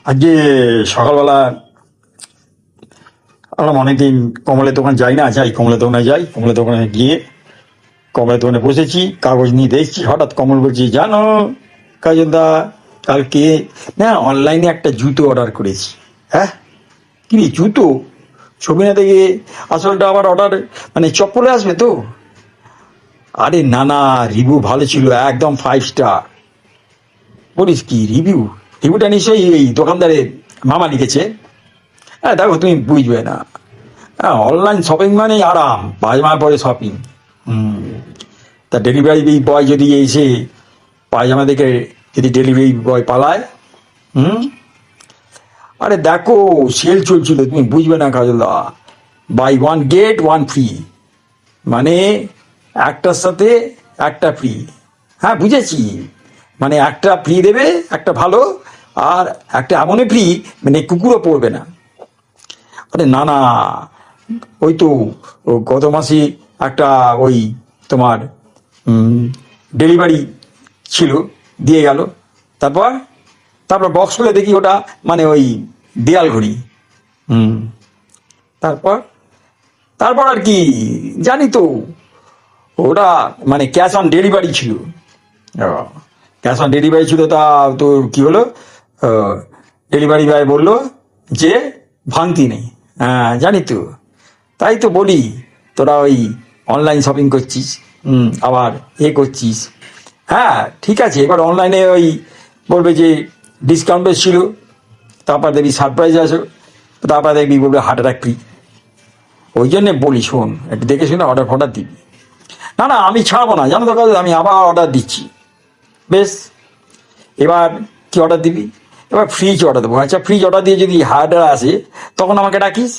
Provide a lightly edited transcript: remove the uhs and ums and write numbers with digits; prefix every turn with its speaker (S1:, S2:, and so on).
S1: আজকে সকালবেলা আমরা অনেকদিন কমলের দোকান যাই না, যাই কমলের দোকানে যাই। কমলের দোকানে গিয়ে কমলের দোকানে বসেছি, কাগজ নিয়ে দেখছি, হঠাৎ কমল বলছি, জানো কাজলদা, কালকে না অনলাইনে একটা জুতো অর্ডার করেছি। হ্যাঁ, কি রে, জুতো? ছবি না দেখে আসলটা আবার অর্ডার, মানে চপ্পলে আসবে তো? আরে না না, রিভিউ ভালো ছিল, একদম 5 স্টার। বলিস কি রিভিউ? রিভিউটা নিশ্চয়ই এই দোকানদারের মামা লিখেছে। হ্যাঁ দেখো, তুমি বুঝবে না। হ্যাঁ, অনলাইন শপিং মানে আরাম, পায়জামা পরে শপিং। হুম। তা ডেলিভারি বয় যদি এসে পায়জামা দেখে যদি ডেলিভারি বয় পালায়, হুম, আরে দেখো, সেল চলছিল, তুমি বুঝবে না কাজলদা। Buy one get one free, মানে একটার সাথে একটা ফ্রি। হ্যাঁ বুঝেছি, মানে একটা ফ্রি দেবে, একটা ভালো, আর একটা এমনই ফ্রি মানে কুকুরও পড়বে না। আরে না না, ওই তো ও গত মাসে একটা ওই তোমার ডেলিভারি ছিল, দিয়ে গেল। তারপর তারপর বক্স খুলে দেখি ওটা মানে ওই দেয়াল ঘড়ি। হুম। তারপর তারপর আর কি, জানি তো, ওটা মানে ক্যাশ অন ডেলিভারি ছিল। ক্যাশ অন ডেলিভারি ছিল, তা তো কি হলো, ডেলিভারি বয় বললো যে ভাঙতি নেই। হ্যাঁ জানি তো, তাই তো বলি, তোরা ওই অনলাইন শপিং করছিস, আবার করছিস। হ্যাঁ ঠিক আছে, এবার অনলাইনে ওই বলবে যে ডিসকাউন্ট ছিল, তারপর দেখবি সারপ্রাইজ আসো, তারপর দেখবি বলবে হার্ট অ্যাটাক ফ্রি। ওই জন্যে বলি, শোন, একটু দেখে শুনে অর্ডার ফর্ডার দিবি। না না, আমি ছাড়বো না, জানো তো কাজ, আমি আবার অর্ডার দিচ্ছি। বেশ, এবার কি অর্ডার দিবি? এবার ফ্রিজ অর্ডার দেবো। আচ্ছা, ফ্রিজ অর্ডার দিয়ে যদি হার্ডার আসে তখন আমাকে ডাকিস।